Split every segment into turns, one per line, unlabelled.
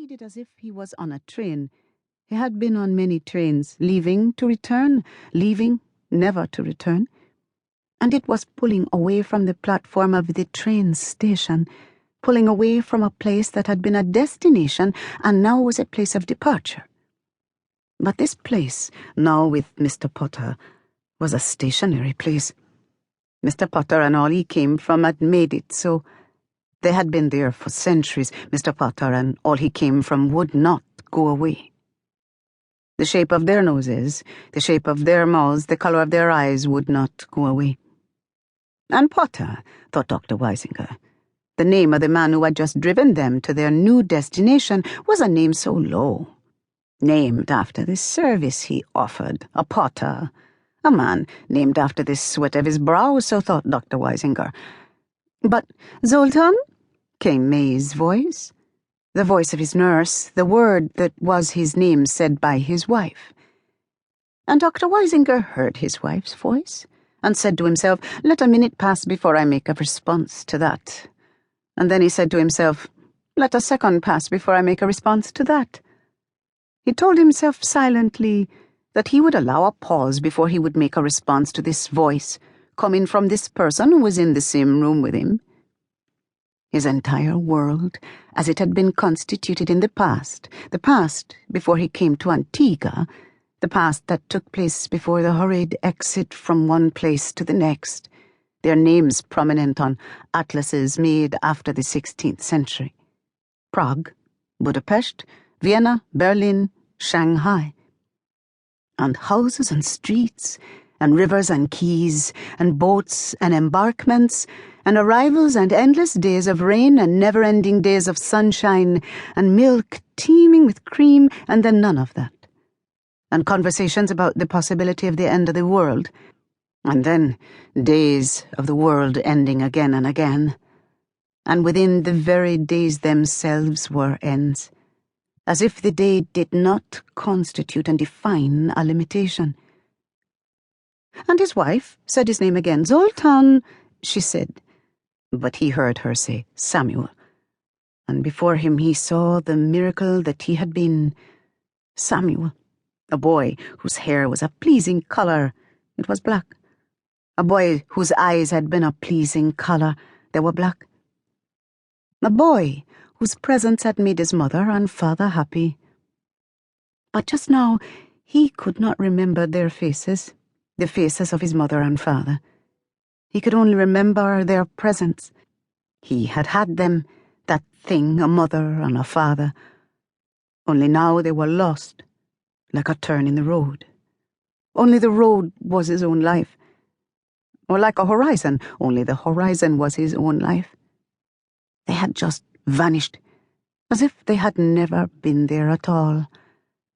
proceeded as if he was on a train. He had been on many trains, leaving to return, leaving never to return. And it was pulling away from the platform of the train station, pulling away from a place that had been a destination and now was a place of departure. But this place, now with Mr. Potter, was a stationary place. Mr. Potter and all he came from had made it so. They had been there for centuries. Mr. Potter and all he came from would not go away. The shape of their noses, the shape of their mouths, the color of their eyes would not go away. And Potter, thought Dr. Weisinger, the name of the man who had just driven them to their new destination, was a name so low. Named after the service he offered, a potter. A man named after the sweat of his brow, so thought Dr. Weisinger. But Zoltan? Came May's voice. The voice of his nurse, the word that was his name said by his wife. And Dr. Weisinger heard his wife's voice, and said to himself, let a minute pass before I make a response to that. And then he said to himself, let a second pass before I make a response to that. He told himself silently that he would allow a pause before he would make a response to this voice, coming from this person who was in the same room with him. His entire world, as it had been constituted in the past before he came to Antigua, the past that took place before the hurried exit from one place to the next, their names prominent on atlases made after the 16th century. Prague, Budapest, Vienna, Berlin, Shanghai. And houses and streets, and rivers and quays, and boats and embarkments, and arrivals and endless days of rain and never-ending days of sunshine, and milk teeming with cream, and then none of that. And conversations about the possibility of the end of the world, and then days of the world ending again and again. And within the very days themselves were ends, as if the day did not constitute and define a limitation. And his wife said his name again. Zoltan, she said. But he heard her say Samuel. And before him he saw the miracle that he had been. Samuel, a boy whose hair was a pleasing color. It was black. A boy whose eyes had been a pleasing color. They were black. A boy whose presence had made his mother and father happy. But just now he could not remember their faces, the faces of his mother and father. He could only remember their presence. He had had them, that thing, a mother and a father. Only now they were lost, like a turn in the road. Only the road was his own life. Or like a horizon, only the horizon was his own life. They had just vanished, as if they had never been there at all,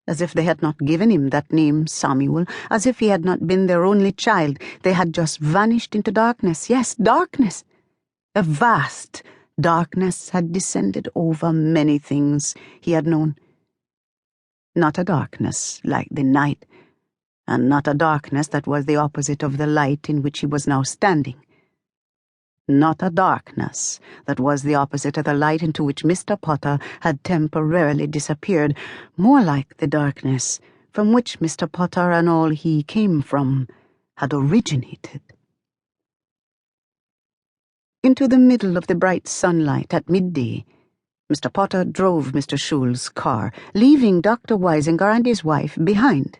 as if they had not given him that name, Samuel, as if he had not been their only child. They had just vanished into darkness. Yes, darkness. A vast darkness had descended over many things he had known. Not a darkness like the night, and not a darkness that was the opposite of the light in which he was now standing. Not a darkness that was the opposite of the light into which Mr. Potter had temporarily disappeared, more like the darkness from which Mr. Potter and all he came from had originated. Into the middle of the bright sunlight at midday, Mr. Potter drove Mr. Schul's car, leaving Dr. Weisinger and his wife behind.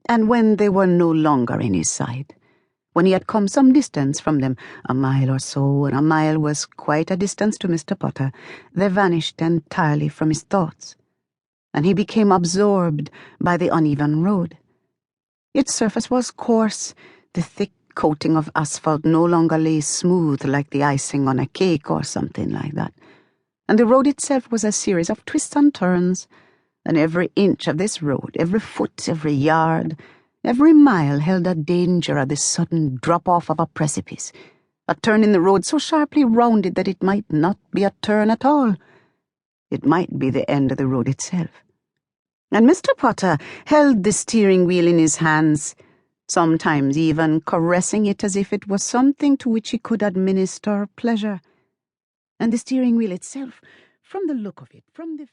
And when they were no longer in his sight, when he had come some distance from them, a mile or so, and a mile was quite a distance to Mr. Potter, they vanished entirely from his thoughts, and he became absorbed by the uneven road. Its surface was coarse, the thick coating of asphalt no longer lay smooth like the icing on a cake or something like that, and the road itself was a series of twists and turns, and every inch of this road, every foot, every yard, every mile held a danger of the sudden drop-off of a precipice, a turn in the road so sharply rounded that it might not be a turn at all. It might be the end of the road itself. And Mr. Potter held the steering wheel in his hands, sometimes even caressing it as if it was something to which he could administer pleasure. And the steering wheel itself, from the look of it, from the